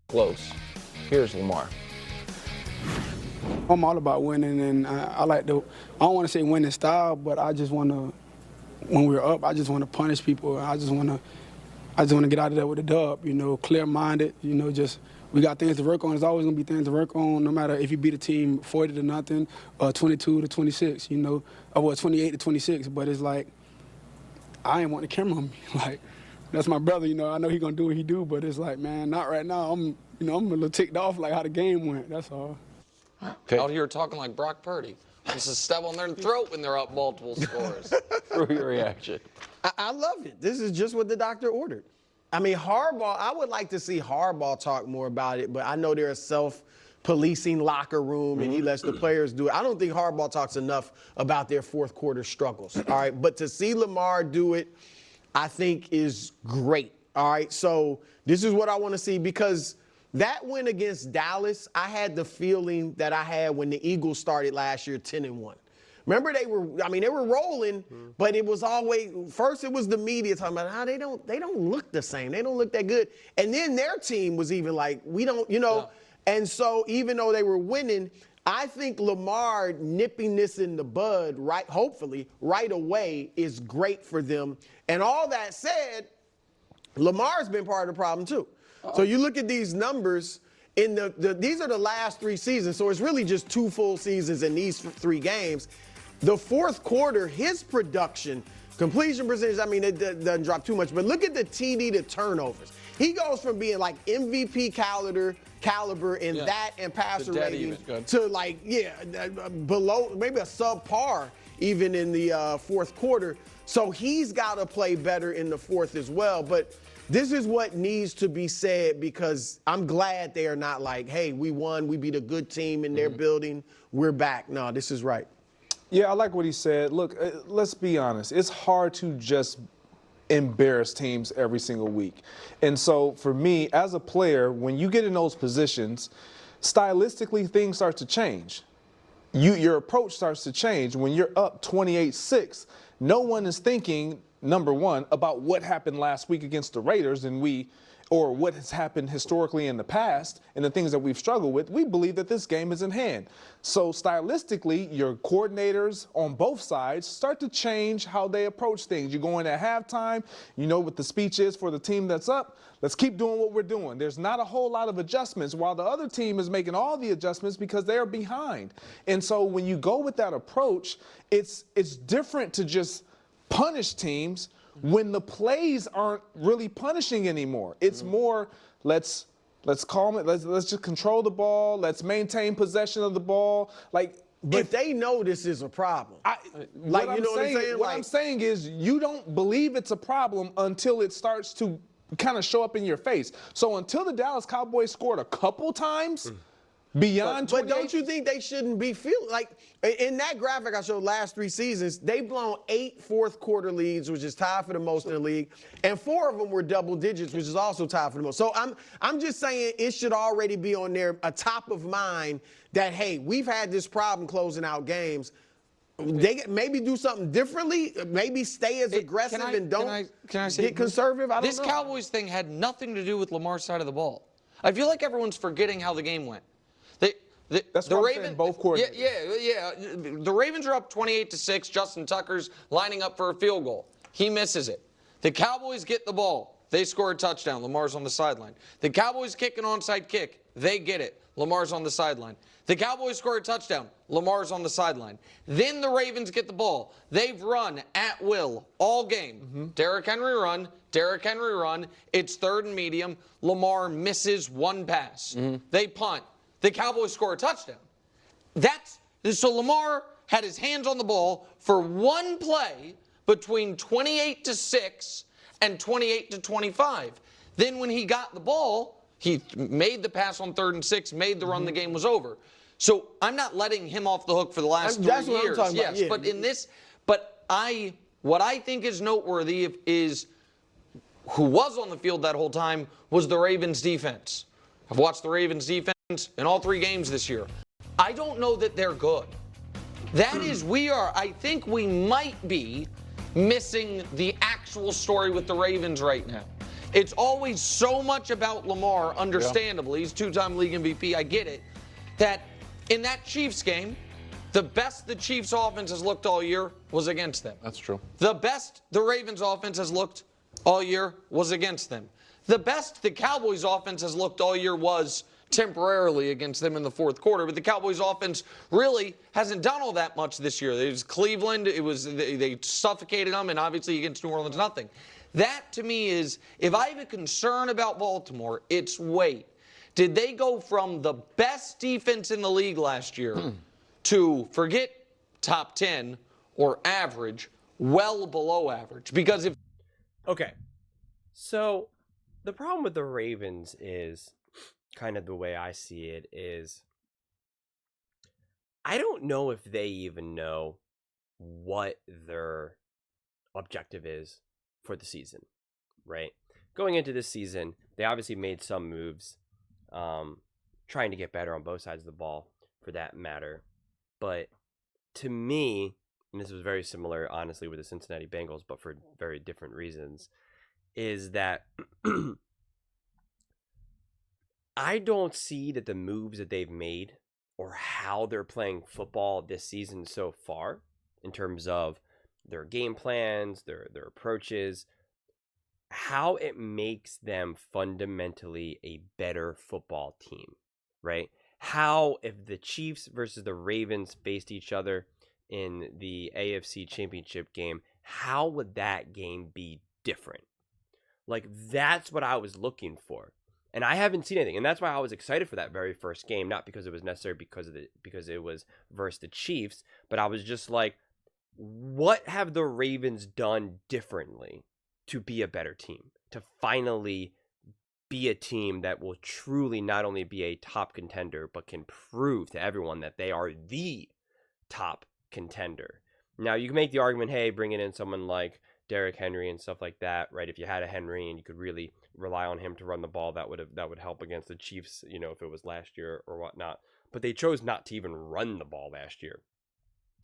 close. Here's Lamar. I'm all about winning, and I like I don't want to say winning style, but I just want to, when we're up, I just want to punish people. I just want to get out of there with a dub, clear-minded, just we got things to work on. There's always going to be things to work on, no matter if you beat a team 40-0, 22-26, or 28-26. But it's like, I ain't want the camera on me. Like, that's my brother, I know he going to do what he do, but it's like, man, not right now. I'm a little ticked off like how the game went, that's all. Okay. Out here talking like Brock Purdy. Just to step on their throat when they're up multiple scores. Through your reaction. I love it. This is just what the doctor ordered. I mean, Harbaugh, I would like to see Harbaugh talk more about it, but I know they're a self-policing locker room and he lets the players do it. I don't think Harbaugh talks enough about their fourth quarter struggles, all right? But to see Lamar do it, I think is great, all right? So this is what I want to see, because that win against Dallas, I had the feeling that I had when the Eagles started last year 10-1. Remember, they were rolling, but it was always, first it was the media talking about, they don't look the same. They don't look that good. And then their team was even like, we don't, Yeah. And so even though they were winning, I think Lamar nipping this in the bud, hopefully, right away is great for them. And all that said, Lamar's been part of the problem too. So you look at these numbers, these are the last 3 seasons, so it's really just 2 full seasons in these 3 games. The fourth quarter, his production, completion percentage, it doesn't drop too much, but look at the TD to turnovers. He goes from being like MVP caliber in that and passer rating to below, maybe a subpar even in the fourth quarter. So he's got to play better in the fourth as well. But this is what needs to be said, because I'm glad they are not like, hey, we won, we beat a good team in their building, we're back. No, this is right. Yeah, I like what he said. Look, let's be honest. It's hard to just embarrass teams every single week. And so for me, as a player, when you get in those positions, stylistically, things start to change. Your approach starts to change. When you're up 28-6, no one is thinking, number one, about what happened last week against the Raiders or what has happened historically in the past and the things that we've struggled with. We believe that this game is in hand. So stylistically, your coordinators on both sides start to change how they approach things. You go in at halftime, you know what the speech is for the team that's up. Let's keep doing what we're doing. There's not a whole lot of adjustments, while the other team is making all the adjustments because they're behind. And so when you go with that approach, it's different to just punish teams when the plays aren't really punishing anymore. It's more, let's calm it, let's just control the ball, let's maintain possession of the ball. But they know this is a problem. What I'm saying is, you don't believe it's a problem until it starts to kind of show up in your face. So until the Dallas Cowboys scored a couple times beyond 28. But don't you think they shouldn't be feeling like, in that graphic I showed last 3 seasons, they've blown 8 fourth quarter leads, which is tied for the most in the league, and 4 of them were double digits, which is also tied for the most. So I'm just saying it should already be on there, a top of mind, that hey, we've had this problem closing out games. They maybe do something differently, maybe stay as aggressive and don't get conservative. I don't know. This Cowboys thing had nothing to do with Lamar's side of the ball. I feel like everyone's forgetting how the game went. That's what I'm saying, both coordinators. Yeah. The Ravens are up 28-6. Justin Tucker's lining up for a field goal. He misses it. The Cowboys get the ball. They score a touchdown. Lamar's on the sideline. The Cowboys kick an onside kick. They get it. Lamar's on the sideline. The Cowboys score a touchdown. Lamar's on the sideline. Then the Ravens get the ball. They've run at will all game. Derrick Henry run. Derrick Henry run. It's 3rd and medium. Lamar misses 1 pass. They punt. The Cowboys score a touchdown. So Lamar had his hands on the ball for 1 play between 28-6 and 28-25. Then when he got the ball, he made the pass on 3rd and 6, made the run, the game was over. So I'm not letting him off the hook for the last 3 years. What I'm talking about. Yeah. But in this, what I think is noteworthy is who was on the field that whole time was the Ravens defense. I've watched the Ravens defense in all 3 games this year. I don't know that they're good. I think we might be missing the actual story with the Ravens right now. It's always so much about Lamar, understandably. He's two-time league MVP, I get it. That in that Chiefs game, the best the Chiefs offense has looked all year was against them. That's true. The best the Ravens offense has looked all year was against them. The best the Cowboys offense has looked all year was temporarily against them in the fourth quarter, but the Cowboys offense really hasn't done all that much this year. It was Cleveland, they suffocated them, and obviously against New Orleans, nothing. That to me is, if I have a concern about Baltimore, it's wait. Did they go from the best defense in the league last year to, forget top 10 or average, well below average? Because if Okay, so the problem with the Ravens is, kind of the way I see it is, I don't know if they even know what their objective is for the season, right? Going into this season, they obviously made some moves, trying to get better on both sides of the ball, for that matter. But to me, and this was very similar, honestly, with the Cincinnati Bengals, but for very different reasons, is that I don't see that the moves that they've made or how they're playing football this season so far, in terms of their game plans, their approaches, how it makes them fundamentally a better football team, right? How, if the Chiefs versus the Ravens faced each other in the AFC Championship game, how would that game be different? Like, that's what I was looking for. And I haven't seen anything. And that's why I was excited for that very first game, not because it was necessary because it was versus the Chiefs, but I was just like, what have the Ravens done differently to be a better team? To finally be a team that will truly not only be a top contender, but can prove to everyone that they are the top contender. Now, you can make the argument, hey, bringing in someone like Derrick Henry and stuff like that, right? If you had a Henry and you could really rely on him to run the ball, that would help against the Chiefs, if it was last year or whatnot. But they chose not to even run the ball last year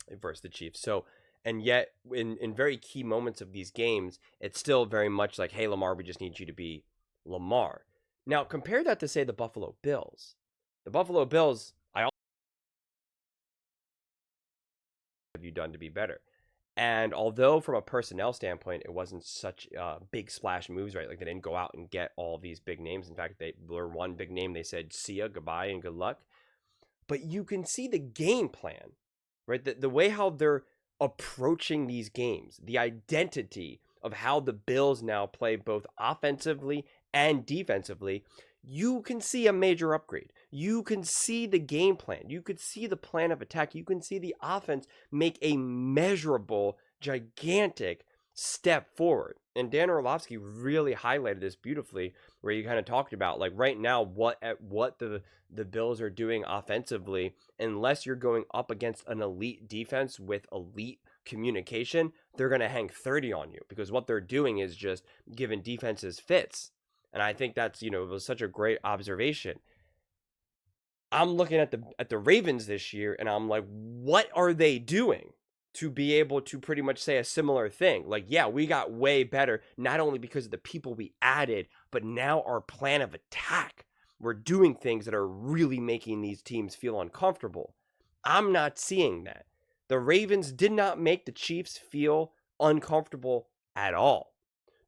versus the Chiefs. So, and yet in very key moments of these games, it's still very much like, hey, Lamar, we just need you to be Lamar. Now, compare that to, say, the Buffalo Bills. The Buffalo Bills, have you done to be better? And although from a personnel standpoint, it wasn't such big splash moves, right? Like, they didn't go out and get all these big names. In fact, they were one big name. They said, see ya, goodbye, and good luck. But you can see the game plan, right? The way how they're approaching these games, the identity of how the Bills now play both offensively and defensively, you can see a major upgrade. You can see the game plan. You could see the plan of attack. You can see the offense make a measurable, gigantic step forward. And Dan Orlovsky really highlighted this beautifully, where you kind of talked about, like, right now, what the Bills are doing offensively, unless you're going up against an elite defense with elite communication, they're going to hang 30 on you, because what they're doing is just giving defenses fits. And I think that's, it was such a great observation. I'm looking at the Ravens this year, and I'm like, what are they doing to be able to pretty much say a similar thing? Like, yeah, we got way better, not only because of the people we added, but now our plan of attack. We're doing things that are really making these teams feel uncomfortable. I'm not seeing that. The Ravens did not make the Chiefs feel uncomfortable at all.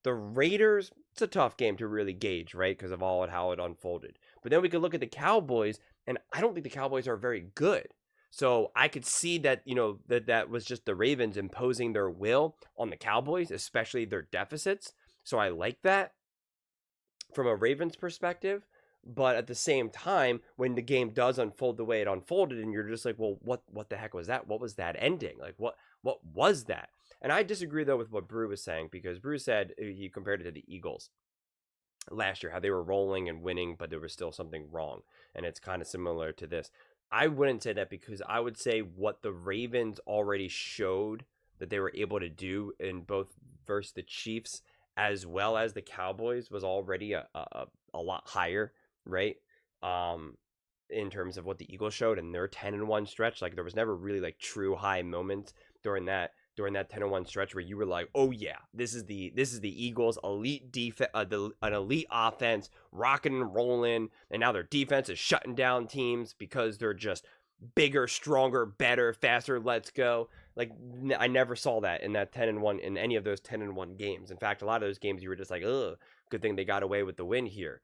The Raiders, it's a tough game to really gauge, right? Because of how it unfolded. But then we could look at the Cowboys, and I don't think the Cowboys are very good. So I could see that, that was just the Ravens imposing their will on the Cowboys, especially their deficits. So I like that from a Ravens perspective. But at the same time, when the game does unfold the way it unfolded, and you're just like, well, what the heck was that? What was that ending? Like, what was that? And I disagree, though, with what Brew was saying, because Brew said he compared it to the Eagles last year, how they were rolling and winning, but there was still something wrong. And it's kind of similar to this. I wouldn't say that, because I would say what the Ravens already showed that they were able to do in both versus the Chiefs as well as the Cowboys was already a lot higher, right? In terms of what the Eagles showed in their 10-1 stretch. Like, there was never really like true high moments during that during that 10-1 stretch where you were like, oh yeah, this is the Eagles' elite defense, an elite offense, rocking and rolling, and now their defense is shutting down teams because they're just bigger, stronger, better, faster, let's go. Like, I never saw that in that 10-1, in any of those 10-1 games. In fact, a lot of those games you were just like, ugh, good thing they got away with the win here.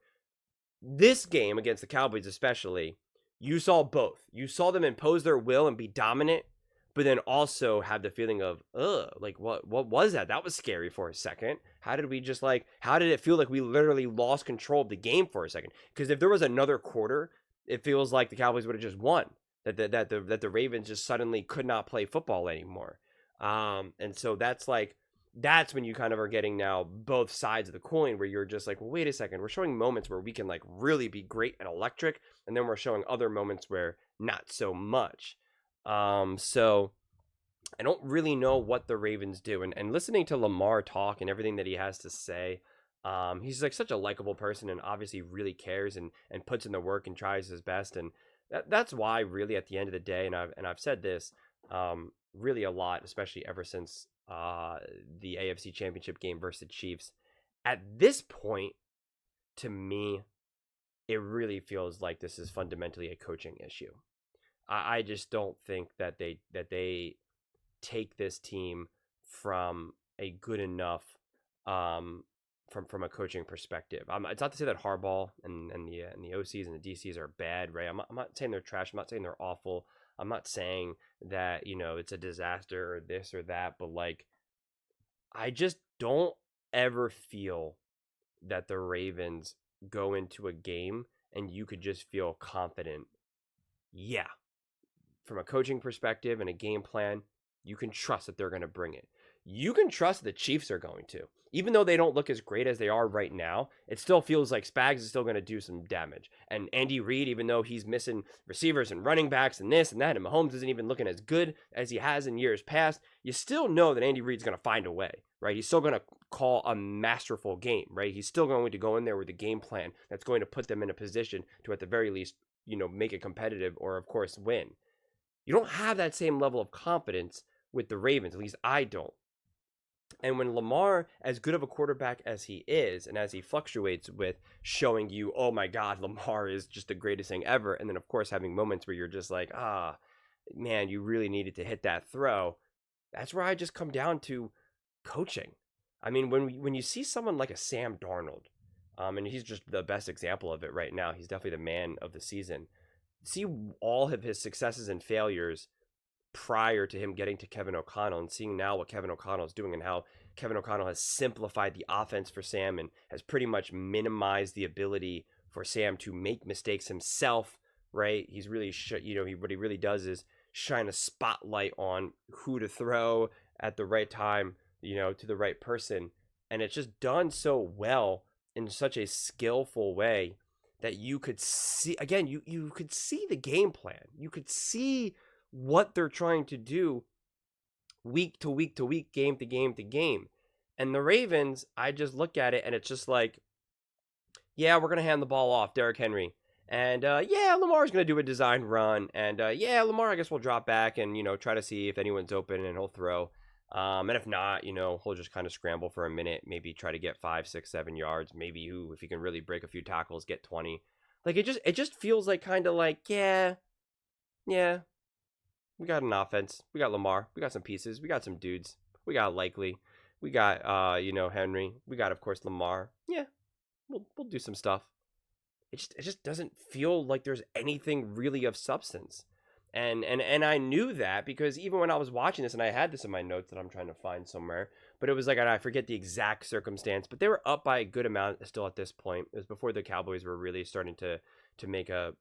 This game against the Cowboys especially, you saw both. You saw them impose their will and be dominant, but then also have the feeling of, like, what was that? That was scary for a second. How did it feel like we literally lost control of the game for a second? Because if there was another quarter, it feels like the Cowboys would have just won. That the Ravens just suddenly could not play football anymore. And so that's when you kind of are getting now both sides of the coin, where you're just like, well, wait a second, we're showing moments where we can like really be great and electric, and then we're showing other moments where not so much. So I don't really know what the Ravens do. And listening to Lamar talk and everything that he has to say, he's like such a likable person and obviously really cares and puts in the work and tries his best. And that's why really at the end of the day, and I've said this really a lot, especially ever since the AFC Championship game versus the Chiefs, at this point, to me, it really feels like this is fundamentally a coaching issue. I just don't think that they take this team from a good enough from a coaching perspective. It's not to say that Harbaugh and the OCs and the DCs are bad, right? I'm not saying they're trash. I'm not saying they're awful. I'm not saying that, it's a disaster or this or that, but like, I just don't ever feel that the Ravens go into a game and you could just feel confident. Yeah, from a coaching perspective and a game plan, you can trust that they're going to bring it. You can trust the Chiefs are going to. Even though they don't look as great as they are right now, it still feels like Spags is still going to do some damage. And Andy Reid, even though he's missing receivers and running backs and this and that, and Mahomes isn't even looking as good as he has in years past, you still know that Andy Reid's going to find a way, right? He's still going to call a masterful game, right? He's still going to go in there with a game plan that's going to put them in a position to, at the very least, make it competitive or, of course, win. You don't have that same level of confidence with the Ravens. At least I don't. And when Lamar, as good of a quarterback as he is, and as he fluctuates with showing you, oh my God, Lamar is just the greatest thing ever. And then, of course, having moments where you're just like, man, you really needed to hit that throw. That's where I just come down to coaching. I mean, when you see someone like a Sam Darnold, and he's just the best example of it right now. He's definitely the man of the season. See all of his successes and failures prior to him getting to Kevin O'Connell, and seeing now what Kevin O'Connell is doing and how Kevin O'Connell has simplified the offense for Sam and has pretty much minimized the ability for Sam to make mistakes himself, right? He's really, what he really does is shine a spotlight on who to throw at the right time, to the right person. And it's just done so well in such a skillful way that you could see, again, you could see the game plan. You could see what they're trying to do week to week to week, game to game to game. And the Ravens, I just look at it and it's just like, yeah, we're going to hand the ball off, Derrick Henry. And yeah, Lamar's going to do a design run. And yeah, Lamar, I guess we'll drop back and, try to see if anyone's open and he'll throw. And if not, he'll just kind of scramble for a minute, maybe try to get 5, 6, 7 yards. Maybe if he can really break a few tackles, get 20. Like, it just feels like kind of like, yeah. We got an offense. We got Lamar. We got some pieces. We got some dudes. We got Likely. We got, Henry. We got, of course, Lamar. Yeah, we'll do some stuff. It just doesn't feel like there's anything really of substance. And I knew that because even when I was watching this, and I had this in my notes that I'm trying to find somewhere, but it was like, I forget the exact circumstance, but they were up by a good amount still at this point. It was before the Cowboys were really starting to make a,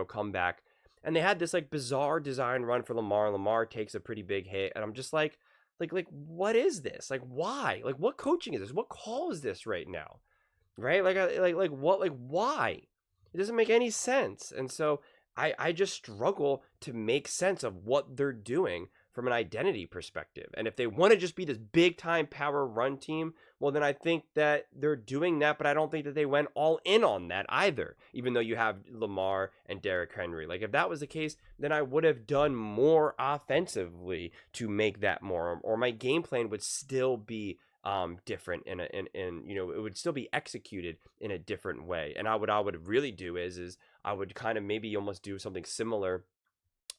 comeback. And they had this like bizarre design run for Lamar. Lamar takes a pretty big hit. And I'm just like, what is this? Like, why? Like, what coaching is this? What call is this right now? Right? Why? It doesn't make any sense. And so I just struggle to make sense of what they're doing from an identity perspective. And if they want to just be this big time power run team, well, then I think that they're doing that, but I don't think that they went all in on that either, even though you have Lamar and Derrick Henry. Like, if that was the case, then I would have done more offensively to make that more, or my game plan would still be different in it would still be executed in a different way. And what I would really do is I would kind of maybe almost do something similar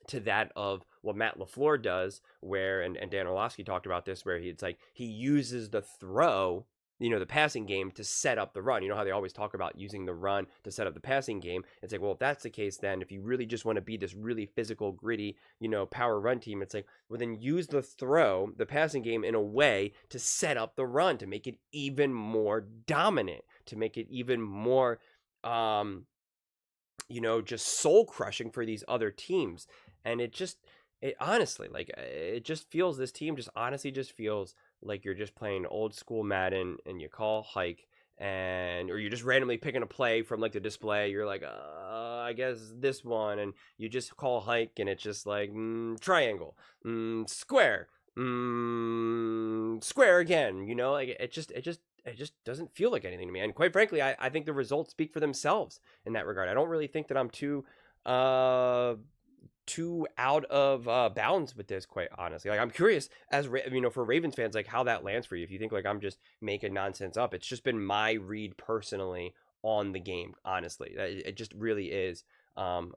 to that of what Matt LaFleur does, where and Dan Orlovsky talked about this, where it's like he uses the throw, the passing game to set up the run. You know how they always talk about using the run to set up the passing game? It's like, well, if that's the case, then if you really just want to be this really physical, gritty, power run team, it's like, well, then use the throw, the passing game in a way to set up the run, to make it even more dominant, to make it even more, just soul crushing for these other teams. And it honestly, like, it just feels, this team just honestly just feels like you're just playing old school Madden, and you call hike, or you're just randomly picking a play from like the display. You're like, I guess this one, and you just call hike, and it's just like triangle, square, square again. Like it just doesn't feel like anything to me. And quite frankly, I think the results speak for themselves in that regard. I don't really think that I'm too out of bounds with this, quite honestly. Like, I'm curious, as for Ravens fans, like, how that lands for you. If you think like I'm just making nonsense up, it's just been my read personally on the game. Honestly, it just really is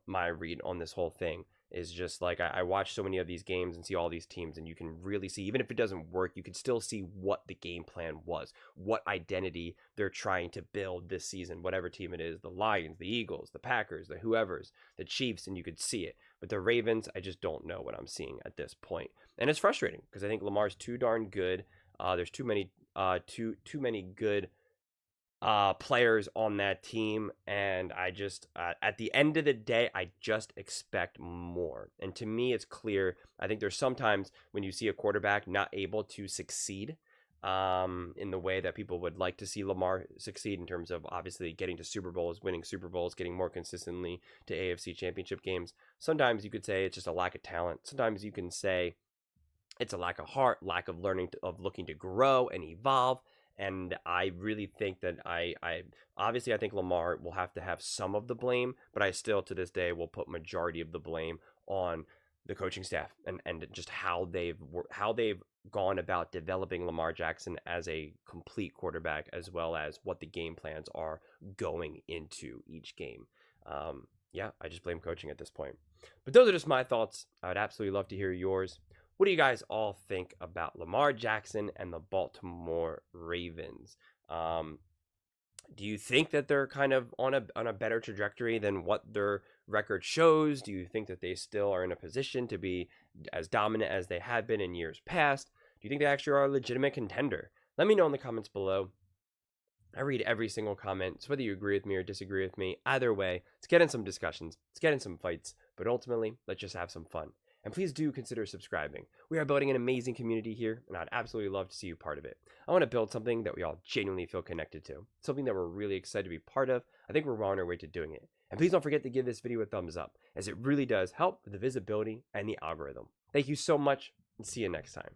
my read on this whole thing. Is just like, I watch so many of these games and see all these teams, and you can really see, even if it doesn't work, you can still see what the game plan was, what identity they're trying to build this season, whatever team it is, the Lions, the Eagles, the Packers, the whoever's, the Chiefs, and you could see it. But the Ravens, I just don't know what I'm seeing at this point. And it's frustrating because I think Lamar's too darn good. There's too many good players on that team, and I just at the end of the day, I just expect more. And to me, it's clear. I think there's sometimes when you see a quarterback not able to succeed in the way that people would like to see Lamar succeed, in terms of obviously getting to Super Bowls, winning Super Bowls, getting more consistently to AFC Championship games. Sometimes you could say it's just a lack of talent. Sometimes you can say it's a lack of heart, lack of learning, of looking to grow and evolve. And I really think that I think Lamar will have to have some of the blame, but I still to this day will put majority of the blame on the coaching staff and just how they've gone about developing Lamar Jackson as a complete quarterback, as well as what the game plans are going into each game. I just blame coaching at this point. But those are just my thoughts. I would absolutely love to hear yours. What do you guys all think about Lamar Jackson and the Baltimore Ravens? Do you think that they're kind of on a better trajectory than what their record shows? Do you think that they still are in a position to be as dominant as they have been in years past? Do you think they actually are a legitimate contender? Let me know in the comments below. I read every single comment, so whether you agree with me or disagree with me, either way, let's get in some discussions, let's get in some fights, but ultimately, let's just have some fun. And please do consider subscribing. We are building an amazing community here, and I'd absolutely love to see you part of it. I want to build something that we all genuinely feel connected to, something that we're really excited to be part of. I think we're well on our way to doing it. And please don't forget to give this video a thumbs up, as it really does help with the visibility and the algorithm. Thank you so much, and see you next time.